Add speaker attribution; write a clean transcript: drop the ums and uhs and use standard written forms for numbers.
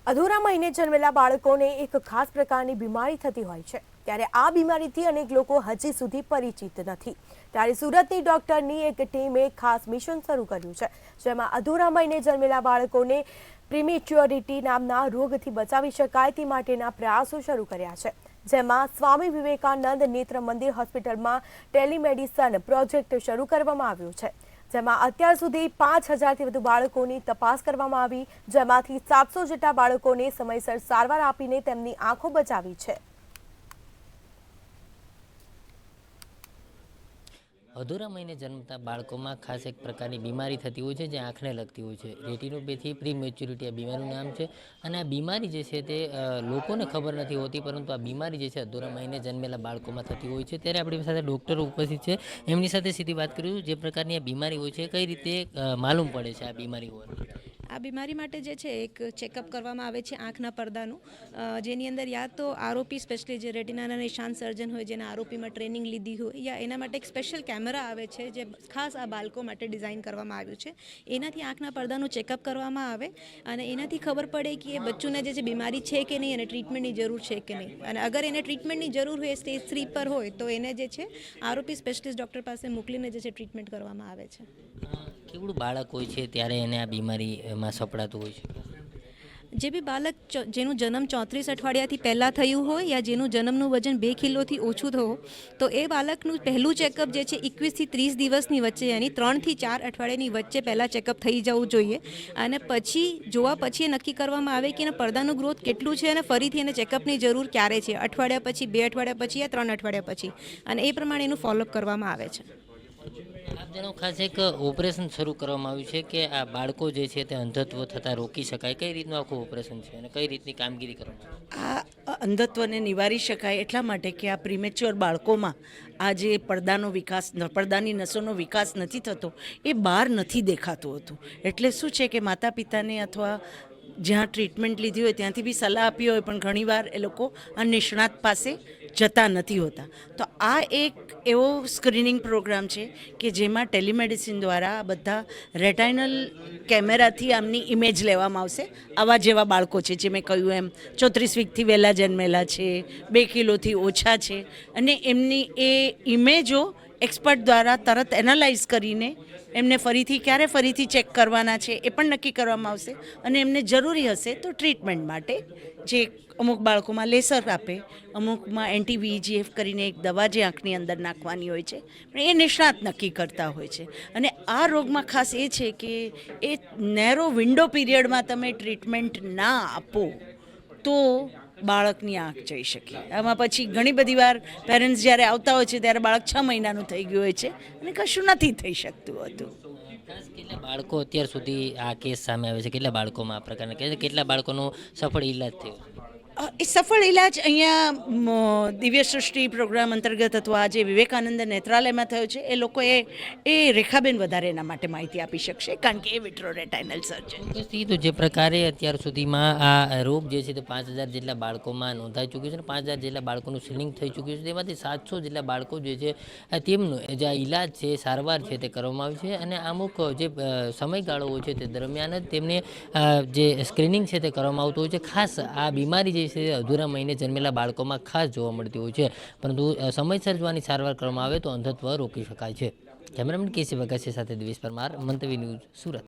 Speaker 1: અધૂરા મહિને જન્મેલા બાળકોને એક ખાસ પ્રકારની બીમારી થતી હોય છે, ત્યારે આ બીમારીથી અનેક લોકો હજી સુધી પરિચિત નથી। ત્યારે સુરતની ડોક્ટરની એક ટીમે ખાસ મિશન શરૂ કર્યું છે, જેમાં અધૂરા મહિને જન્મેલા બાળકોને પ્રીમેચ્યોરિટી નામના રોગથી બચાવી શકાય તે માટેના પ્રયાસો શરૂ કર્યા છે, જેમાં સ્વામી વિવેકાનંદ નેત્ર મંદિર હોસ્પિટલમાં ટેલિમેડિસિન પ્રોજેક્ટ શરૂ કરવામાં આવ્યો છે, જેમાં અત્યાર સુધી 5000થી વધુ બાળકોની તપાસ કરવામાં આવી, જેમાંથી 700 જેટલા બાળકોને સમયસર સારવાર આપીને તેમની આંખો બચાવી છે।
Speaker 2: અધૂરા મહિને જન્મતા બાળકોમાં ખાસ એક પ્રકારની બીમારી થતી હોય છે, જે આંખને લગતી હોય છે। રેટિનોપેથી પ્રીમેચ્યોરિટી આ બીમારીનું નામ છે, અને આ બીમારી જે છે તે લોકોને ખબર નથી હોતી, પરંતુ આ બીમારી જે છે અધૂરા મહિને જન્મેલા બાળકોમાં થતી હોય છે। ત્યારે આપણી સાથે ડૉક્ટરો ઉપસ્થિત છે, એમની સાથે સીધી વાત કરીશું, જે પ્રકારની આ બીમારી હોય છે, કઈ રીતે માલુમ પડે છે આ બીમારી હોય।
Speaker 3: આ બીમારી માટે જે છે એક ચેકઅપ કરવામાં આવે છે આંખના પડદાનું, જેની અંદર યા તો આરોપી સ્પેશિયલી જે રેટિનાના નિશાન સર્જન હોય, જેને આરોપીમાં ટ્રેનિંગ લીધી હોય, યા એના માટે એક સ્પેશિયલ કેમેરા આવે છે જે ખાસ આ બાળકો માટે ડિઝાઇન કરવામાં આવ્યું છે। એનાથી આંખના પડદાનું ચેકઅપ કરવામાં આવે અને એનાથી ખબર પડે કે એ બચ્ચુને જે છે બીમારી છે કે નહીં અને ટ્રીટમેન્ટની જરૂર છે કે નહીં, અને અગર એને ટ્રીટમેન્ટની જરૂર હોય, સ્ટેજ 3 પર હોય, તો એને જે છે આરોપી સ્પેશિયલિસ્ટ ડૉક્ટર પાસે મોકલીને જે છે ટ્રીટમેન્ટ કરવામાં આવે છે।
Speaker 2: કેવડું બાળક હોય છે ત્યારે એને આ બીમારીમાં સપડાતું હોય છે?
Speaker 3: જે બી બાળક જેનું જન્મ 34 અઠવાડિયાથી પહેલાં થયું હોય, યા જેનું જન્મનું વજન 2 કિલોથી ઓછું થયું, તો એ બાળકનું પહેલું ચેકઅપ જે છે 21થી 30 દિવસની વચ્ચે, યાની 3થી 4 અઠવાડિયાની વચ્ચે પહેલાં ચેકઅપ થઈ જવું જોઈએ, અને પછી જોવા પછી એ નક્કી કરવામાં આવે કે એના પડદાનું ગ્રોથ કેટલું છે અને ફરીથી એને ચેકઅપની જરૂર ક્યારે છે, અઠવાડિયા પછી, 2 અઠવાડિયા પછી યા 3 અઠવાડિયા પછી, અને એ પ્રમાણે એનું ફોલોઅપ કરવામાં આવે છે।
Speaker 2: આપ જણાવો, ખાસ એક ઓપરેશન શરૂ કરવામાં આવ્યું છે કે આ બાળકો જે છે તે અંધત્વ થતાં રોકી શકાય, કઈ રીતનું આખું ઓપરેશન છે અને કઈ રીતની કામગીરી કરવામાં આવે?
Speaker 4: આ અંધત્વને નિવારી શકાય એટલા માટે કે આ પ્રીમેચ્યોર બાળકોમાં આ જે પડદાની નસોનો વિકાસ નથી થતો, એ બહાર નથી દેખાતું હતું। એટલે શું છે કે માતા પિતાને અથવા જ્યાં ટ્રીટમેન્ટ લીધી હોય ત્યાંથી બી સલાહ આપી હોય, પણ ઘણીવાર એ લોકો આ નિષ્ણાત પાસે જતા નથી હોતા। તો આ એક એવો સ્ક્રીનિંગ પ્રોગ્રામ છે કે જેમાં ટેલિમેડિસિન દ્વારા આ બધા રેટાઇનલ કેમેરાથી આમની ઇમેજ લેવામાં આવશે। આવા જેવા બાળકો છે, જે મેં કહ્યું એમ 34 વીકથી વહેલા જન્મેલા છે, 2 કિલોથી ઓછા છે, અને એમની એ ઇમેજો એક્સપર્ટ દ્વારા તરત એનાલાઇઝ કરીને એમને ફરીથી ચેક કરવાના છે એ પણ નક્કી કરવામાં આવશે, અને એમને જરૂરી હશે તો ટ્રીટમેન્ટ માટે જે અમુક બાળકોમાં લેસર આપે, અમુકમાં એન્ટી-VEGF કરીને એક દવા જે આંખની અંદર નાખવાની હોય છે, પણ એ નિષ્ણાત નક્કી કરતા હોય છે। અને આ રોગમાં ખાસ એ છે કે એ નેરો વિન્ડો પીરિયડમાં તમે ટ્રીટમેન્ટ ના આપો તો બાળકની આંખ જઈ શકે। આમાં પછી ઘણી બધી વાર પેરેન્ટ્સ જ્યારે આવતા હોય છે ત્યારે બાળક 6 મહિનાનું થઈ ગયું હોય છે અને કશું નથી થઈ શકતું હતું।
Speaker 2: ખાસ કેટલા બાળકો અત્યાર સુધી આ કેસ સામે આવે છે? કેટલા બાળકોમાં આ પ્રકારના કેસ? કેટલા બાળકોનો સફળ ઈલાજ થયો?
Speaker 4: એ સફળ ઇલાજ અહીંયા દિવ્ય સૃષ્ટિ પ્રોગ્રામ અંતર્ગત અથવા જે વિવેકાનંદ નેત્રાલયમાં થયો છે, એ લોકોએ રેખાબેન વધારે એના માટે માહિતી આપી શકશે, કારણ કે એ વિટ્રોરેટાઇનલ સર્જન।
Speaker 2: તો જે પ્રકારે અત્યાર સુધીમાં આ રોગ જે છે તે 5000 જેટલા બાળકોમાં નોંધાઈ ચૂક્યું છે, અને 5000 જેટલા બાળકોનું સ્ક્રીનિંગ થઈ ચૂક્યું છે, તેમાંથી 700 જેટલા બાળકો જે છે તેમનો જે આ ઈલાજ છે, સારવાર છે તે કરવામાં આવી છે, અને અમુક જે સમયગાળો હોય છે તે દરમિયાન જ તેમને જે સ્ક્રીનિંગ છે તે કરવામાં આવતું હોય છે। ખાસ આ બીમારી જે છે અધૂરા મહિને જન્મેલા બાળકોમાં ખાસ જોવા મળતી હોય છે, પરંતુ સમયસર જો આની સારવાર કરવામાં આવે તો અંધત્વ રોકી શકાય છે। કેમેરામેન કેસી વગાસી સાથે દિવેશ પરમાર, મંતવી ન્યૂઝ, સુરત।